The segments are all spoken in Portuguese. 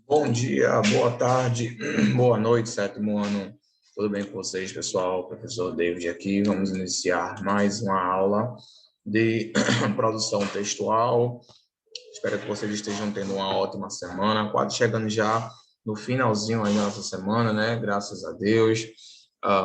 Bom dia, boa tarde, boa noite, sétimo ano. Tudo bem com vocês, pessoal? Professor David aqui. Vamos iniciar mais uma aula de produção textual. Espero que vocês estejam tendo uma ótima semana, quase chegando já no finalzinho aí da nossa semana, né? Graças a Deus.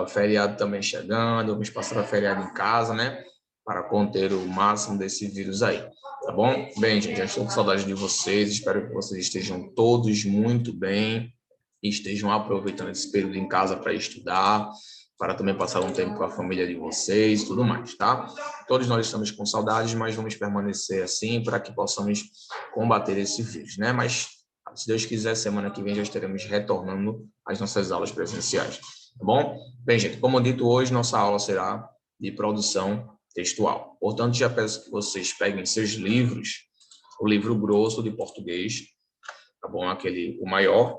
Feriado também chegando, vamos passar a feriado em casa, né? Para conter o máximo desse vírus aí, tá bom? Bem, gente, já estou com saudade de vocês, espero que vocês estejam todos muito bem e estejam aproveitando esse período em casa para estudar, para também passar um tempo com a família de vocês e tudo mais, tá? Todos nós estamos com saudades, mas vamos permanecer assim para que possamos combater esse vírus, né? Mas, se Deus quiser, semana que vem já estaremos retornando às nossas aulas presenciais, tá bom? Bem, gente, como dito, hoje nossa aula será de produção textual. Portanto, já peço que vocês peguem seus livros, o livro grosso de português, tá bom? O maior.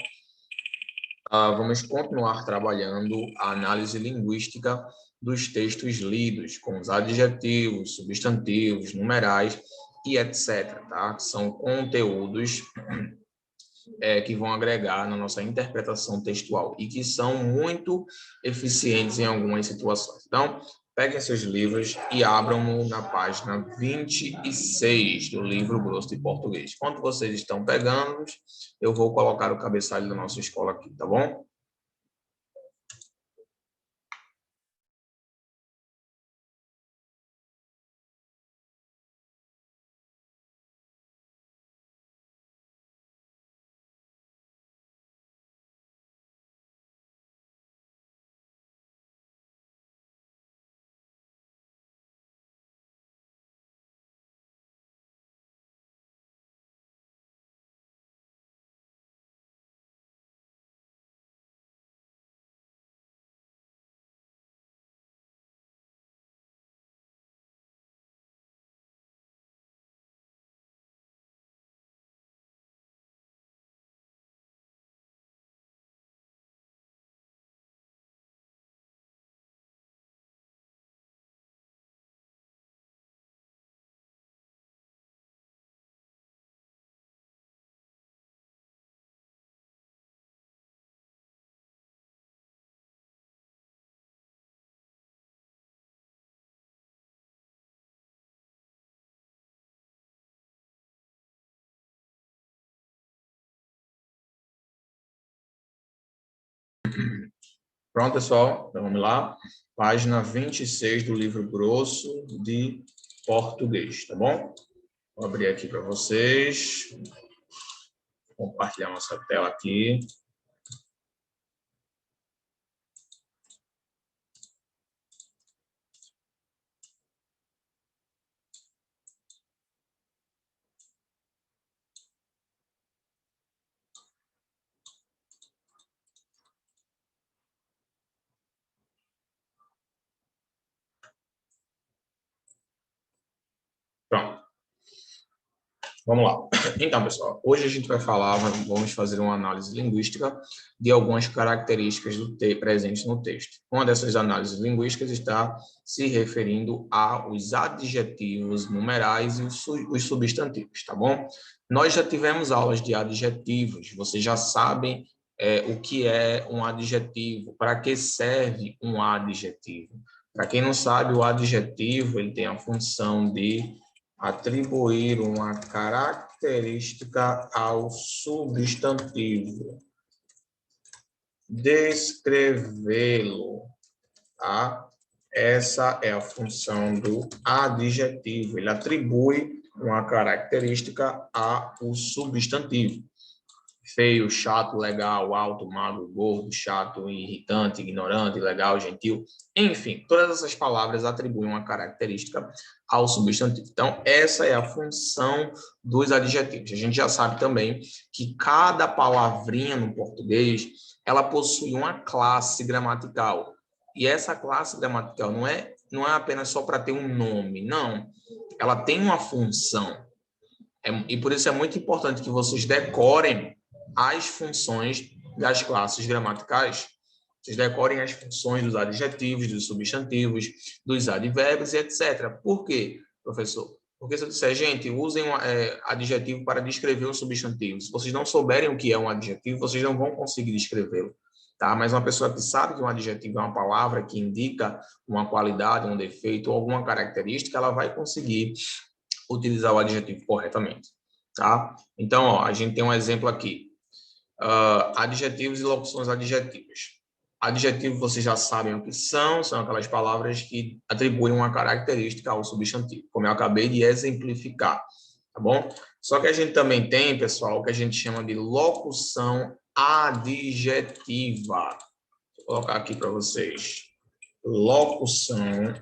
Vamos continuar trabalhando a análise linguística dos textos lidos, com os adjetivos, substantivos, numerais e etc., tá? São conteúdos que vão agregar na nossa interpretação textual e que são muito eficientes em algumas situações. Então, peguem seus livros e abram-no na página 26 do livro grosso de português. Enquanto vocês estão pegando, eu vou colocar o cabeçalho da nossa escola aqui, tá bom? Pronto, pessoal? Então, vamos lá. Página 26 do livro grosso de português, tá bom? Vou abrir aqui para vocês. Compartilhar nossa tela aqui. Pronto. Vamos lá. Então, pessoal, hoje a gente vai falar, vamos fazer uma análise linguística de algumas características presentes no texto. Uma dessas análises linguísticas está se referindo aos adjetivos numerais e os substantivos, tá bom? Nós já tivemos aulas de adjetivos, vocês já sabem o que é um adjetivo, para que serve um adjetivo. Para quem não sabe, o adjetivo ele tem a função de atribuir uma característica ao substantivo, descrevê-lo, tá? Essa é a função do adjetivo, ele atribui uma característica ao substantivo. Feio, chato, legal, alto, magro, gordo, chato, irritante, ignorante, legal, gentil. Enfim, todas essas palavras atribuem uma característica ao substantivo. Então, essa é a função dos adjetivos. A gente já sabe também que cada palavrinha no português, ela possui uma classe gramatical. E essa classe gramatical não é apenas só para ter um nome, não. Ela tem uma função. E por isso é muito importante que vocês decorem as funções das classes gramaticais. Vocês decorem as funções dos adjetivos, dos substantivos, dos advérbios, etc. Por quê, professor? Porque se eu disser, gente, usem um adjetivo para descrever um substantivo. Se vocês não souberem o que é um adjetivo, vocês não vão conseguir descrevê-lo. Tá? Mas uma pessoa que sabe que um adjetivo é uma palavra que indica uma qualidade, um defeito ou alguma característica, ela vai conseguir utilizar o adjetivo corretamente. Tá? Então, ó, a gente tem um exemplo aqui. Adjetivos e locuções adjetivas. Adjetivo, vocês já sabem o que são aquelas palavras que atribuem uma característica ao substantivo, como eu acabei de exemplificar, tá bom? Só que a gente também tem, pessoal, o que a gente chama de locução adjetiva. Vou colocar aqui para vocês. Locução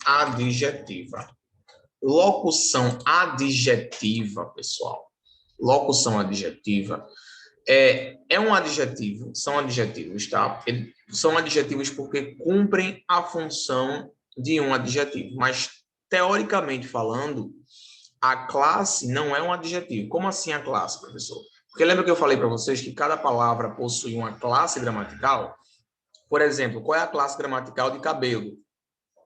adjetiva. Locução adjetiva, pessoal. Locução adjetiva é um adjetivo, são adjetivos, tá? São adjetivos porque cumprem a função de um adjetivo, mas teoricamente falando, a classe não é um adjetivo. Como assim a classe, professor? Porque lembra que eu falei para vocês que cada palavra possui uma classe gramatical? Por exemplo, qual é a classe gramatical de cabelo?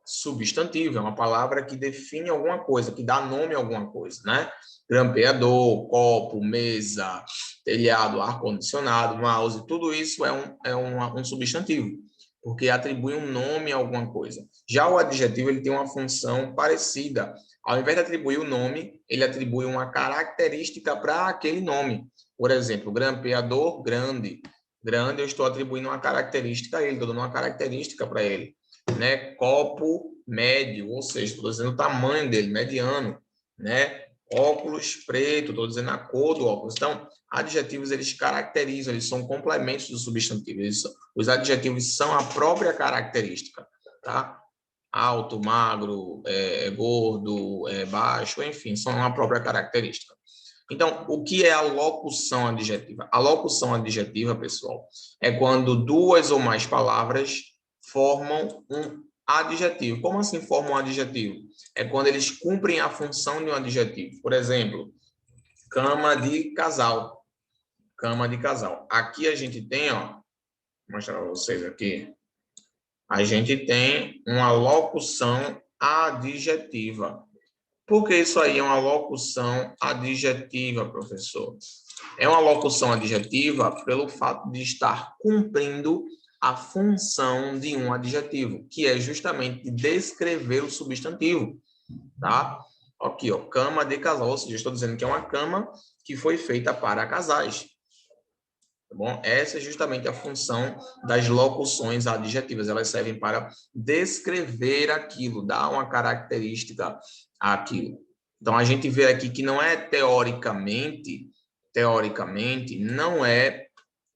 Substantivo, é uma palavra que define alguma coisa, que dá nome a alguma coisa, né? Grampeador, copo, mesa, telhado, ar-condicionado, mouse, tudo isso um substantivo, porque atribui um nome a alguma coisa. Já o adjetivo, ele tem uma função parecida. Ao invés de atribuir o nome, ele atribui uma característica para aquele nome. Por exemplo, grampeador, grande. Grande, eu estou atribuindo uma característica a ele, estou dando uma característica para ele. Né? Copo médio, ou seja, estou dizendo o tamanho dele, mediano, né? Óculos preto, estou dizendo a cor do óculos. Então, adjetivos, eles caracterizam, eles são complementos do substantivo. Os adjetivos são a própria característica, tá? Alto, magro, gordo, baixo, enfim, são a própria característica. Então, o que é a locução adjetiva? A locução adjetiva, pessoal, é quando duas ou mais palavras formam um adjetivo. Como assim formam um adjetivo? É quando eles cumprem a função de um adjetivo. Por exemplo, cama de casal. Cama de casal. Aqui a gente tem, ó, vou mostrar para vocês aqui. A gente tem uma locução adjetiva. Por que isso aí é uma locução adjetiva, professor? É uma locução adjetiva pelo fato de estar cumprindo a função de um adjetivo, que é justamente descrever o substantivo, tá? Aqui, ó, cama de casal, ou seja, eu estou dizendo que é uma cama que foi feita para casais. Tá bom? Essa é justamente a função das locuções adjetivas. Elas servem para descrever aquilo, dar uma característica àquilo. Então, a gente vê aqui que não é teoricamente, não é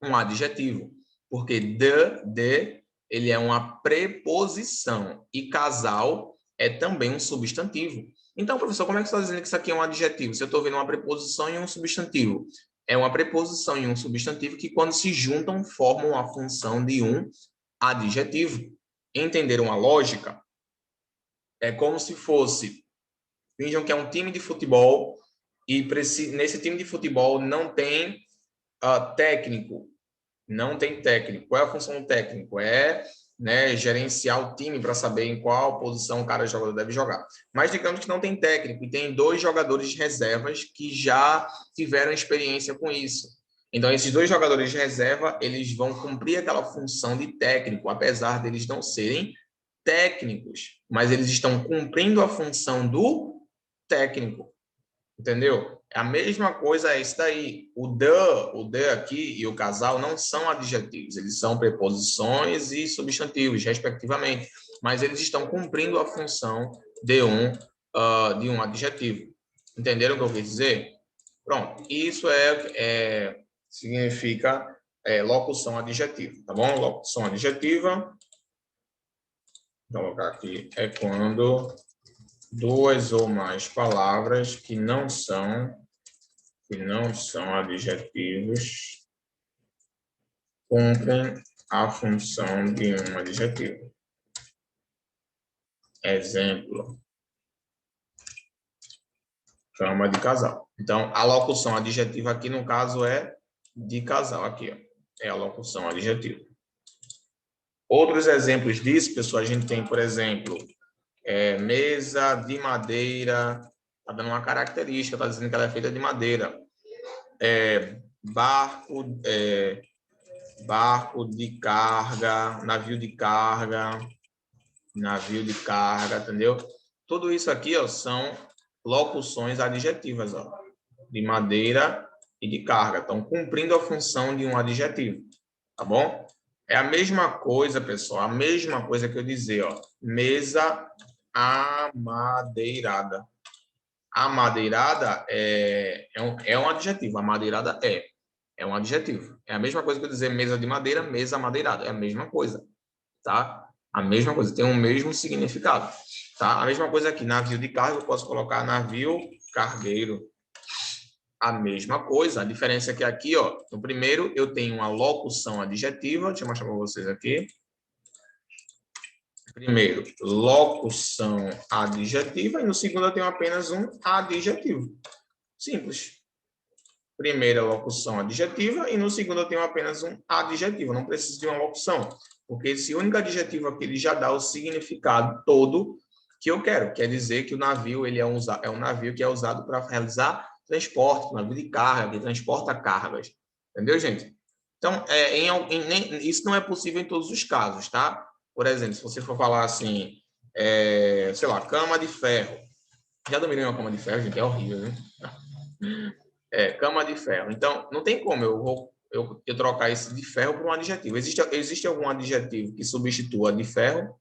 um adjetivo, porque de, ele é uma preposição e casal é também um substantivo. Então, professor, como é que você está dizendo que isso aqui é um adjetivo? Se eu estou vendo uma preposição e um substantivo. É uma preposição e um substantivo que, quando se juntam, formam a função de um adjetivo. Entenderam a lógica? É como se fosse, vejam que é um time de futebol e nesse time de futebol não tem técnico. Não tem técnico. Qual é a função do técnico? Né, gerenciar o time para saber em qual posição cada jogador deve jogar. Mas digamos que não tem técnico e tem dois jogadores de reservas que já tiveram experiência com isso. Então, esses dois jogadores de reserva, eles vão cumprir aquela função de técnico, apesar deles não serem técnicos, mas eles estão cumprindo a função do técnico. Entendeu? A mesma coisa é isso daí. O the aqui e o casal não são adjetivos, eles são preposições e substantivos, respectivamente. Mas eles estão cumprindo a função de um adjetivo. Entenderam o que eu quis dizer? Pronto. Isso significa locução adjetiva, tá bom? Locução adjetiva. Vou colocar aqui. É quando duas ou mais palavras que não são adjetivos cumprem a função de um adjetivo. Exemplo, cama de casal. Então, a locução adjetiva aqui, no caso, é de casal. Aqui, ó, é a locução adjetiva. Outros exemplos disso, pessoal, a gente tem, por exemplo, mesa de madeira Está dando uma característica, está dizendo que ela é feita de madeira. Barco de carga, navio de carga, entendeu? Tudo isso aqui, ó, são locuções adjetivas, ó, de madeira e de carga. Estão cumprindo a função de um adjetivo, tá bom? É a mesma coisa, pessoal, a mesma coisa que eu dizer, ó, mesa amadeirada. Amadeirada é um adjetivo, amadeirada é um adjetivo. É a mesma coisa que eu dizer mesa de madeira, mesa amadeirada, é a mesma coisa, tá? A mesma coisa, tem o mesmo significado, tá? A mesma coisa aqui, navio de carga, eu posso colocar navio cargueiro. A mesma coisa, a diferença é que aqui, ó, no primeiro eu tenho uma locução adjetiva, deixa eu mostrar para vocês aqui. Primeiro, locução adjetiva, e no segundo eu tenho apenas um adjetivo. Simples. Primeira locução adjetiva, e no segundo eu tenho apenas um adjetivo. Eu não preciso de uma locução, porque esse único adjetivo aqui ele já dá o significado todo que eu quero. Quer dizer que o navio ele é um navio que é usado para realizar transporte, navio de carga, que transporta cargas. Entendeu, gente? Então, isso não é possível em todos os casos, tá? Por exemplo, se você for falar assim, sei lá, cama de ferro. Já dominei uma cama de ferro, gente? É horrível, né? Cama de ferro. Então, não tem como eu trocar esse de ferro por um adjetivo. Existe algum adjetivo que substitua de ferro?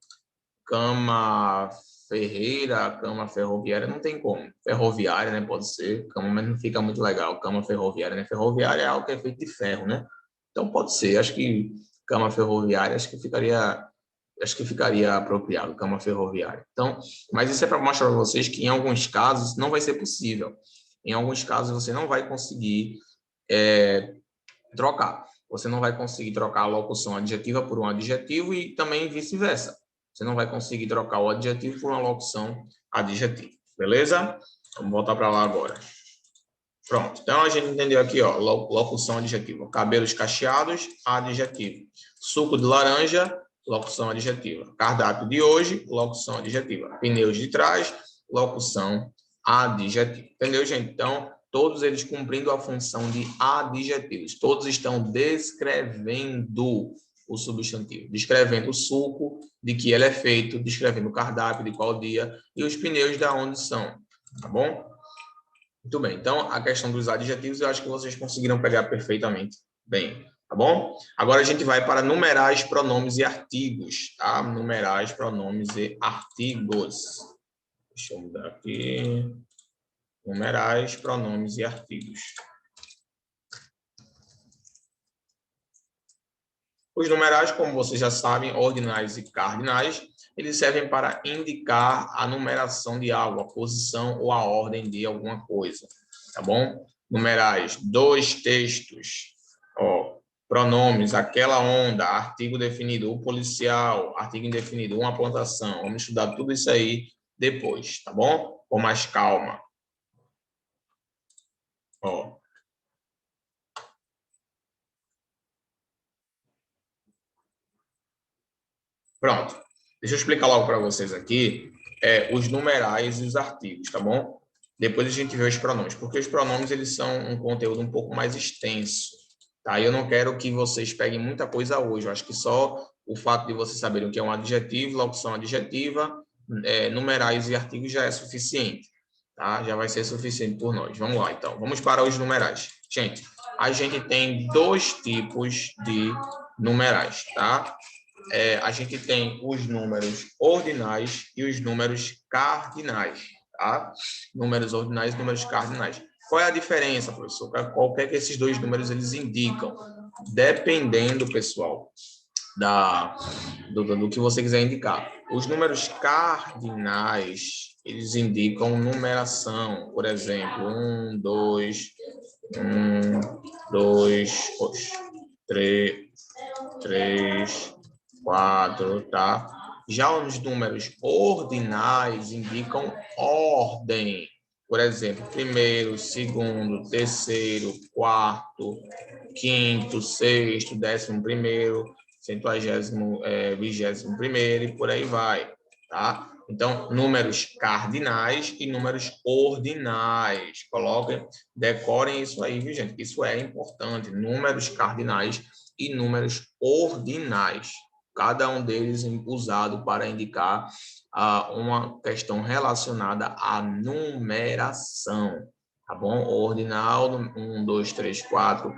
Cama ferreira, cama ferroviária, não tem como. Ferroviária, né? Pode ser. Cama, mas não fica muito legal. Cama ferroviária, né? Ferroviária é algo que é feito de ferro, né? Então, pode ser. Acho que cama ferroviária, acho que ficaria apropriado, cama ferroviária. Então, mas isso é para mostrar para vocês que em alguns casos não vai ser possível. Em alguns casos você não vai conseguir trocar. Você não vai conseguir trocar a locução adjetiva por um adjetivo e também vice-versa. Você não vai conseguir trocar o adjetivo por uma locução adjetiva. Beleza? Vamos voltar para lá agora. Pronto. Então, a gente entendeu aqui, ó, locução adjetiva. Cabelos cacheados, adjetivo. Suco de laranja, locução adjetiva. Cardápio de hoje, locução adjetiva. Pneus de trás, locução adjetiva. Entendeu, gente? Então, todos eles cumprindo a função de adjetivos. Todos estão descrevendo o substantivo. Descrevendo o suco, de que ele é feito, descrevendo o cardápio, de qual dia, e os pneus de onde são. Tá bom? Muito bem. Então, a questão dos adjetivos, eu acho que vocês conseguiram pegar perfeitamente bem. Tá bom? Agora a gente vai para numerais, pronomes e artigos, tá? Numerais, pronomes e artigos. Deixa eu mudar aqui. Numerais, pronomes e artigos. Os numerais, como vocês já sabem, ordinais e cardinais, eles servem para indicar a numeração de algo, a posição ou a ordem de alguma coisa, tá bom? Numerais, dois textos, ó, pronomes, aquela onda, artigo definido, o policial, artigo indefinido, uma plantação. Vamos estudar tudo isso aí depois, tá bom? Com mais calma. Ó. Pronto. Deixa eu explicar logo para vocês aqui os numerais e os artigos, tá bom? Depois a gente vê os pronomes, porque os pronomes eles são um conteúdo um pouco mais extenso, tá? Eu não quero que vocês peguem muita coisa hoje. Eu acho que só o fato de vocês saberem o que é um adjetivo, locução adjetiva, numerais e artigos já é suficiente, tá? Já vai ser suficiente por nós. Vamos lá, então. Vamos para os numerais. Gente, a gente tem dois tipos de numerais, tá? A gente tem os números ordinais e os números cardinais, tá? Números ordinais e números cardinais. Qual é a diferença, professor? Qual é que esses dois números eles indicam? Dependendo, pessoal, do que você quiser indicar. Os números cardinais, eles indicam numeração. Por exemplo, 1, 2, 3, 4, tá? Já os números ordinais indicam ordem. Por exemplo, primeiro, segundo, terceiro, quarto, quinto, sexto, 11º, 120º, 21º e por aí vai. tá? Então, números cardinais e números ordinais. Coloquem, decorem isso aí, viu, gente? Isso é importante. Números cardinais e números ordinais. Cada um deles usado para indicar uma questão relacionada à numeração. Tá bom? Ordinal, 1, 2, 3, 4,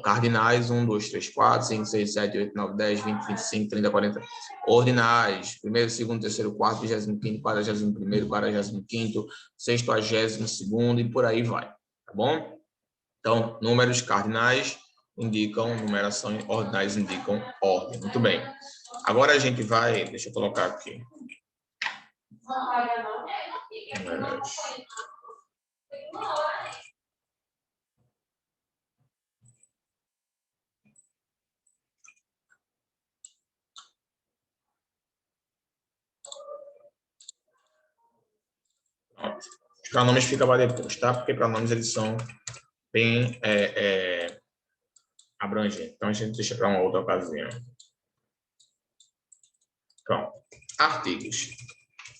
cardinais, 1, 2, 3, 4, 5, 6, 7, 8, 9, 10, 20, 25, 30, 40. Ordinais, primeiro, segundo, terceiro, quarto, 25º, 41º, 45º, 62º e por aí vai, tá bom? Então, números cardinais indicam numeração, ordinais indicam ordem. Muito bem. Agora a gente vai, deixa eu colocar aqui. Números. Os pronomes ficam para depois, tá? Porque pronomes eles são bem abrangentes. Então a gente deixa para uma outra ocasião. Então, artigos.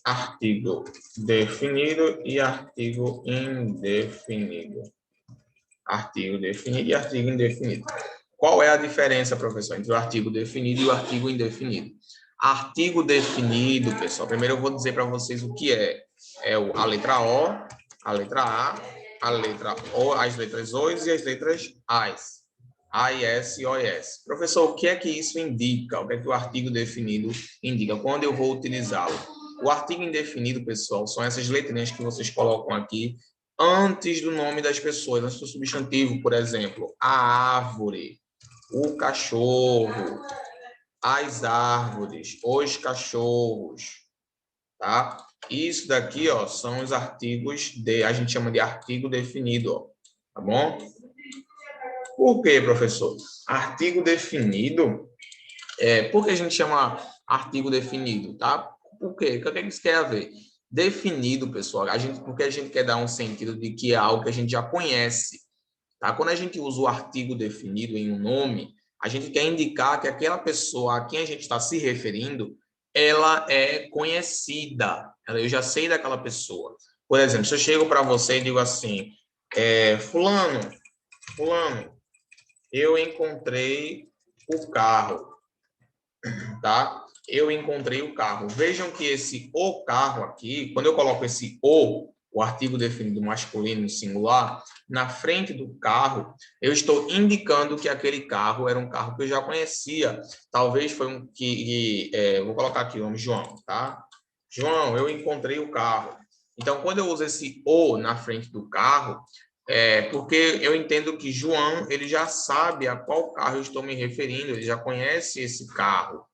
Artigo definido e artigo indefinido. Artigo definido e artigo indefinido. Qual é a diferença, professor, entre o artigo definido e o artigo indefinido? Artigo definido, pessoal, primeiro eu vou dizer para vocês o que é. É a letra O, a letra A letra O, as letras O's e as letras A's. A, I, S, O, S. Professor, o que é que isso indica? O que é que o artigo definido indica? Quando eu vou utilizá-lo? O artigo indefinido, pessoal, são essas letrinhas que vocês colocam aqui antes do nome das pessoas, antes do substantivo, por exemplo, a árvore, o cachorro, as árvores, os cachorros, tá? Isso daqui, ó, são os artigos a gente chama de artigo definido, ó, tá bom? Por quê, professor? Artigo definido, por que a gente chama artigo definido, tá? Por quê? O que isso quer a ver? Definido, pessoal, porque a gente quer dar um sentido de que é algo que a gente já conhece, tá? Quando a gente usa o artigo definido em um nome, a gente quer indicar que aquela pessoa a quem a gente está se referindo, ela é conhecida, eu já sei daquela pessoa. Por exemplo, se eu chego para você e digo assim, fulano, eu encontrei o carro, tá? Eu encontrei o carro. Vejam que esse o carro aqui, quando eu coloco esse o artigo definido masculino no singular, na frente do carro, eu estou indicando que aquele carro era um carro que eu já conhecia. Talvez foi um vou colocar aqui o nome João, tá? João, eu encontrei o carro. Então, quando eu uso esse o na frente do carro, porque eu entendo que João, ele já sabe a qual carro eu estou me referindo, ele já conhece esse carro,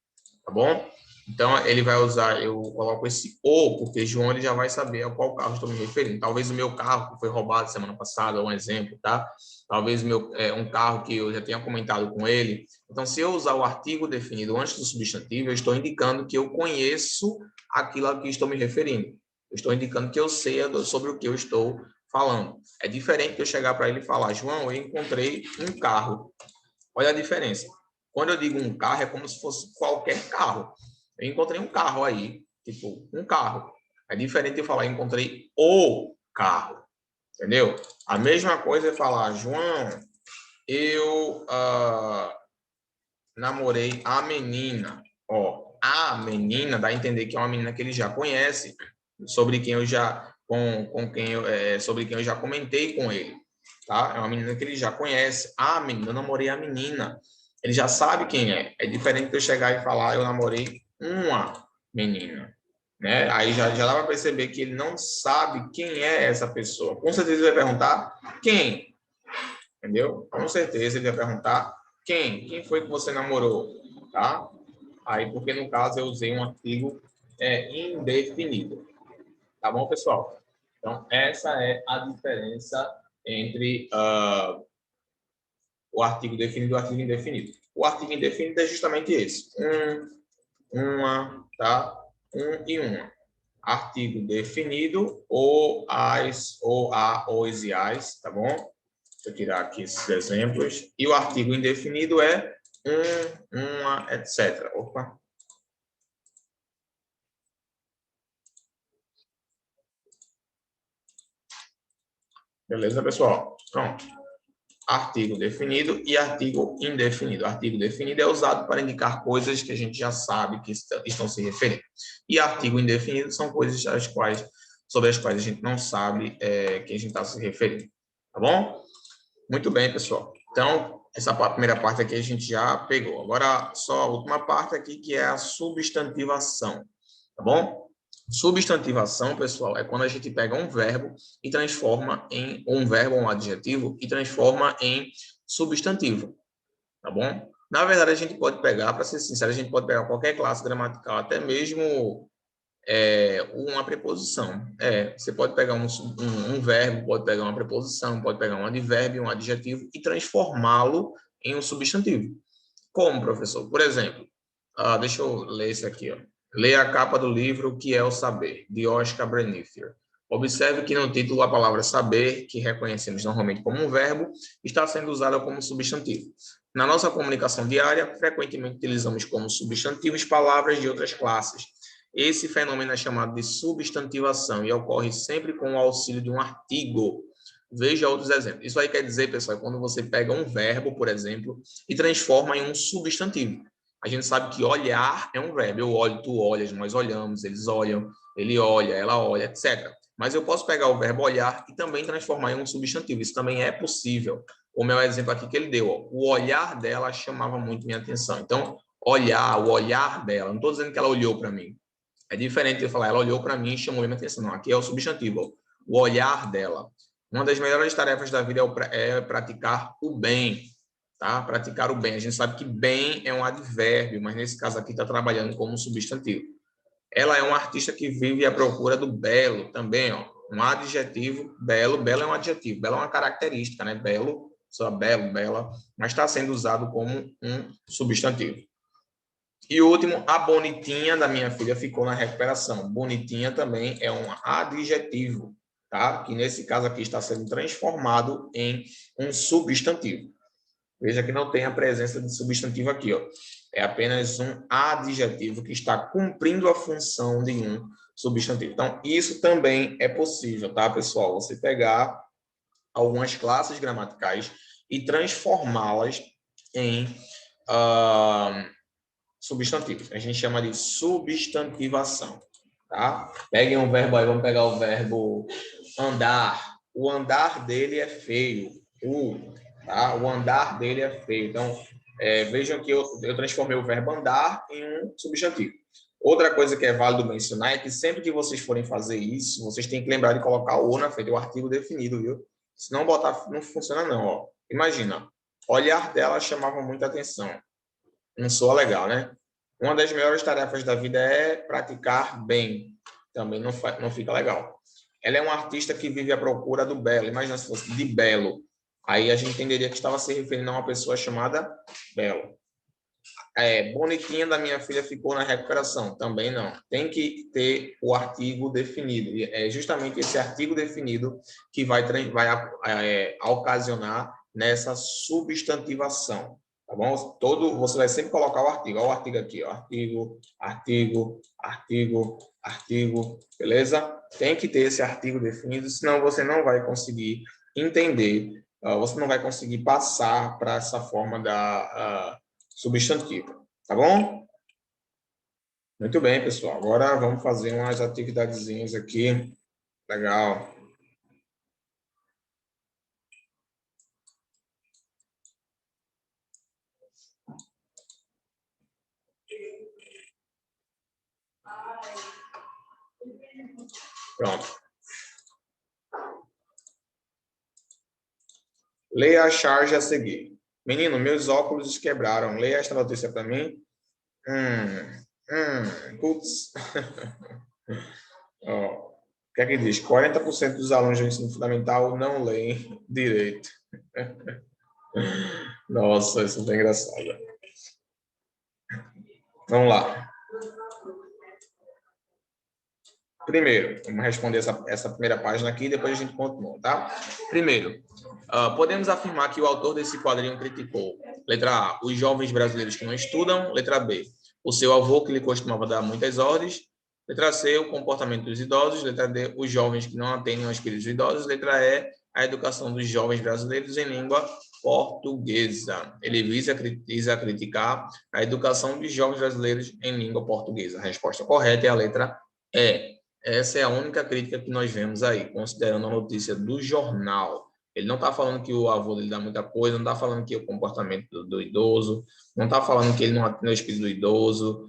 tá bom? Então, ele vai usar, eu coloco esse o, porque João ele já vai saber a qual carro estou me referindo. Talvez o meu carro que foi roubado semana passada, um exemplo, tá? Talvez um carro que eu já tenha comentado com ele. Então, se eu usar o artigo definido antes do substantivo, eu estou indicando que eu conheço aquilo a que estou me referindo. Eu estou indicando que eu sei sobre o que eu estou falando. É diferente de eu chegar para ele e falar, João, eu encontrei um carro. Olha a diferença. Quando eu digo um carro, é como se fosse qualquer carro. Eu encontrei um carro aí, tipo, um carro. É diferente de eu falar, encontrei o carro. Entendeu? A mesma coisa é falar, João, eu namorei a menina. Ó, a menina dá a entender que é uma menina que ele já conhece, sobre quem eu já sobre quem eu já comentei com ele, tá? É uma menina que ele já conhece. A menina, eu namorei a menina. Ele já sabe quem é. É diferente de eu chegar e falar, eu namorei uma menina, né? Aí já dá para perceber que ele não sabe quem é essa pessoa. Com certeza ele vai perguntar quem, entendeu? Com certeza ele vai perguntar quem? Quem foi que você namorou, tá? Aí, porque no caso eu usei um artigo indefinido. Tá bom, pessoal? Então, essa é a diferença entre o artigo definido e o artigo indefinido. O artigo indefinido é justamente esse. Uma, tá? E uma. Artigo definido, ou as, ou a, os e as, tá bom? Deixa eu tirar aqui esses exemplos. E o artigo indefinido é uma, etc. Opa. Beleza, pessoal? Pronto. Artigo definido e artigo indefinido. Artigo definido é usado para indicar coisas que a gente já sabe que estão se referindo. E artigo indefinido são coisas sobre as quais a gente não sabe que a gente está se referindo. Tá bom? Muito bem, pessoal. Então, essa primeira parte aqui a gente já pegou. Agora, só a última parte aqui, que é a substantivação. Tá bom? Substantivação, pessoal, é quando a gente pega um verbo e transforma em um verbo ou um adjetivo e transforma em substantivo, tá bom? Na verdade, a gente pode pegar, para ser sincero, a gente pode pegar qualquer classe gramatical, até mesmo uma preposição. Você pode pegar um verbo, pode pegar uma preposição, pode pegar um advérbio, um adjetivo e transformá-lo em um substantivo. Como, professor? Por exemplo, deixa eu ler isso aqui, ó. Leia a capa do livro O que é o Saber, de Oscar Brenifer. Observe que no título a palavra saber, que reconhecemos normalmente como um verbo, está sendo usada como substantivo. Na nossa comunicação diária, frequentemente utilizamos como substantivos palavras de outras classes. Esse fenômeno é chamado de substantivação e ocorre sempre com o auxílio de um artigo. Veja outros exemplos. Isso aí quer dizer, pessoal, quando você pega um verbo, por exemplo, e transforma em um substantivo. A gente sabe que olhar é um verbo. Eu olho, tu olhas, nós olhamos, eles olham, ele olha, ela olha, etc. Mas eu posso pegar o verbo olhar e também transformar em um substantivo. Isso também é possível. Como é o exemplo aqui que ele deu. Ó. O olhar dela chamava muito minha atenção. Então, olhar, o olhar dela. Não estou dizendo que ela olhou para mim. É diferente de eu falar, ela olhou para mim e chamou minha atenção. Não, aqui é o substantivo. Ó. O olhar dela. Uma das melhores tarefas da vida é praticar o bem. Tá? Praticar o bem. A gente sabe que bem é um advérbio, mas nesse caso aqui está trabalhando como um substantivo. Ela é uma artista que vive à procura do belo também, ó. Um adjetivo, belo, belo é um adjetivo, belo é uma característica, né? Belo, só belo, bela, mas está sendo usado como um substantivo. E o último, a bonitinha da minha filha ficou na recuperação. Bonitinha também é um adjetivo, tá? Que nesse caso aqui está sendo transformado em um substantivo. Veja que não tem a presença de substantivo aqui, ó. É apenas um adjetivo que está cumprindo a função de um substantivo. Então, isso também é possível, tá, pessoal? Você pegar algumas classes gramaticais e transformá-las em substantivos. A gente chama de substantivação, tá? Peguem um verbo aí, vamos pegar o verbo andar. O andar dele é feio. Tá? O andar dele é feio. Então, vejam que eu transformei o verbo andar em um substantivo. Outra coisa que é válido mencionar é que sempre que vocês forem fazer isso, vocês têm que lembrar de colocar o na frente, o artigo definido, viu? Se não botar, não funciona não, ó. Imagina, o olhar dela chamava muita atenção. Não soa legal, né? Uma das melhores tarefas da vida é praticar bem. Também não fica legal. Ela é uma artista que vive à procura do belo. Imagina se fosse de belo. Aí a gente entenderia que estava se referindo a uma pessoa chamada Belo. Bonitinha da minha filha ficou na recuperação. Também não. Tem que ter o artigo definido. E é justamente esse artigo definido que vai ocasionar nessa substantivação. Tá bom? Você vai sempre colocar o artigo. Olha o artigo aqui. Ó. Artigo, artigo, artigo, artigo. Beleza? Tem que ter esse artigo definido, senão você não vai conseguir entender, você não vai conseguir passar para essa forma da substantivo. Tá bom? Muito bem, pessoal. Agora vamos fazer umas atividadezinhas aqui. Legal. Pronto. Leia a charge a seguir. Menino, meus óculos quebraram. Leia esta notícia para mim. Putz. Ó, o que é que diz? 40% dos alunos do ensino fundamental não leem direito. Nossa, isso é engraçado. Vamos lá. Primeiro, vamos responder essa primeira página aqui e depois a gente continua, tá? Primeiro, podemos afirmar que o autor desse quadrinho criticou, letra A, os jovens brasileiros que não estudam, letra B, o seu avô que lhe costumava dar muitas ordens, letra C, o comportamento dos idosos, letra D, os jovens que não atendem aos espíritos idosos, letra E, a educação dos jovens brasileiros em língua portuguesa. Ele visa criticar a educação dos jovens brasileiros em língua portuguesa. A resposta correta é a letra E. Essa é a única crítica que nós vemos aí, considerando a notícia do jornal. Ele não está falando que o avô dele dá muita coisa, não está falando que o comportamento do idoso, não está falando que ele não atende o espírito do idoso,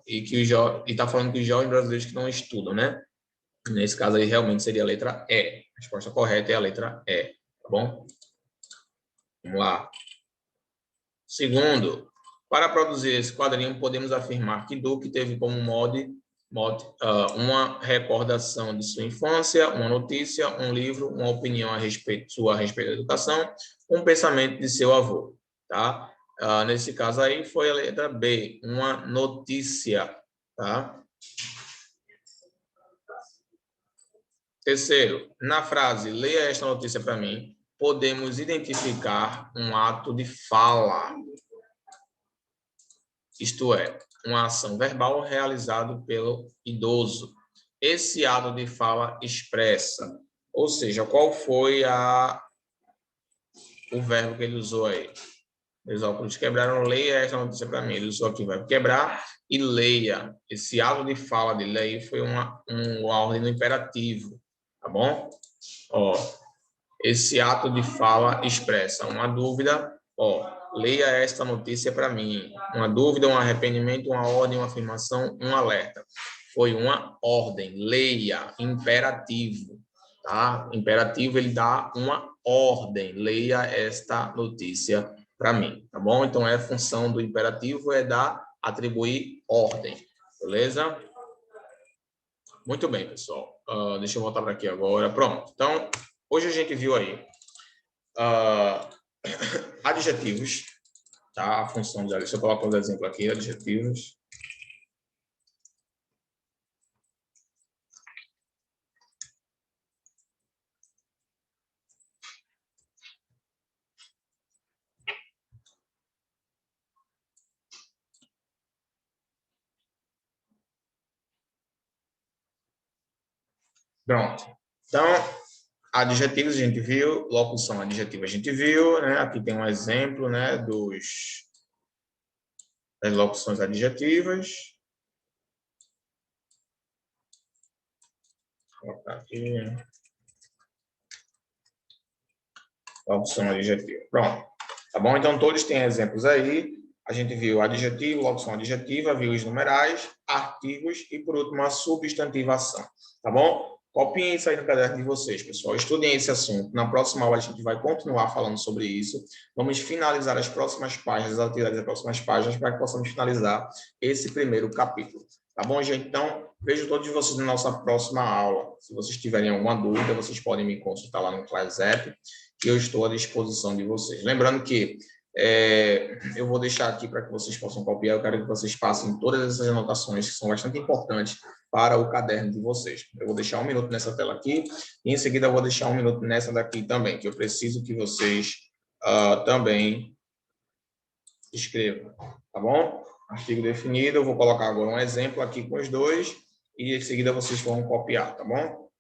e está falando que os jovens brasileiros que não estudam, né? Nesse caso aí, realmente seria a letra E. A resposta correta é a letra E, tá bom? Vamos lá. Segundo, para produzir esse quadrinho, podemos afirmar que Duque teve como mote uma recordação de sua infância, uma notícia, um livro, uma opinião a respeito da educação, um pensamento de seu avô, tá? Nesse caso aí foi a letra B, uma notícia, tá? Terceiro, na frase leia esta notícia para mim, podemos identificar um ato de fala, isto é, uma ação verbal realizada pelo idoso. Esse ato de fala expressa, ou seja, qual foi o verbo que ele usou aí? Meus óculos quebraram, leia esta notícia para mim. Ele usou aqui, vai quebrar e leia. Esse ato de fala dele aí foi uma ordem no imperativo, tá bom? Ó, esse ato de fala expressa uma dúvida, leia esta notícia para mim. Uma dúvida, um arrependimento, uma ordem, uma afirmação, um alerta. Foi uma ordem, leia, imperativo, tá? Imperativo, ele dá uma ordem, leia esta notícia para mim, tá bom? Então, a função do imperativo é atribuir ordem, beleza? Muito bem, pessoal. Deixa eu voltar para aqui agora. Pronto. Então, hoje a gente viu aí adjetivos, tá? A função de deixa eu colocar os exemplos aqui, adjetivos. Pronto. Então, adjetivos a gente viu, locução adjetiva a gente viu, né? Aqui tem um exemplo, né, das locuções adjetivas. Vou colocar aqui. Locução adjetiva. Pronto. Tá bom? Então, todos têm exemplos aí. A gente viu adjetivo, locução adjetiva, viu os numerais, artigos e, por último, a substantivação. Tá bom? Copiem isso aí no caderno de vocês, pessoal. Estudem esse assunto. Na próxima aula, a gente vai continuar falando sobre isso. Vamos finalizar as próximas páginas, as atividades das próximas páginas, para que possamos finalizar esse primeiro capítulo. Tá bom, gente? Então, vejo todos vocês na nossa próxima aula. Se vocês tiverem alguma dúvida, vocês podem me consultar lá no Class App, que eu estou à disposição de vocês. Lembrando que eu vou deixar aqui para que vocês possam copiar. Eu quero que vocês passem todas essas anotações que são bastante importantes para o caderno de vocês. Eu vou deixar 1 minuto nessa tela aqui e em seguida eu vou deixar 1 minuto nessa daqui também, que eu preciso que vocês também escrevam, tá bom? Artigo definido, eu vou colocar agora um exemplo aqui com os dois e em seguida vocês vão copiar, tá bom?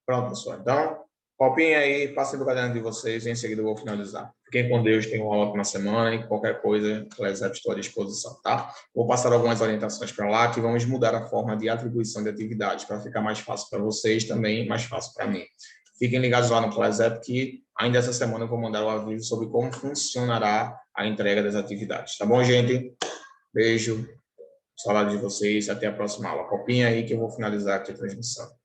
Pronto, pessoal. Então, copiem aí, passem do caderno de vocês e em seguida eu vou finalizar. Fiquem com Deus, tenham uma ótima semana e qualquer coisa, estou à disposição, tá? Vou passar algumas orientações para lá, que vamos mudar a forma de atribuição de atividades para ficar mais fácil para vocês também, mais fácil para mim. Fiquem ligados lá no Class App, que ainda essa semana eu vou mandar o aviso sobre como funcionará a entrega das atividades. Tá bom, gente? Beijo, saudade de vocês, até a próxima aula. Copiem aí que eu vou finalizar aqui a transmissão.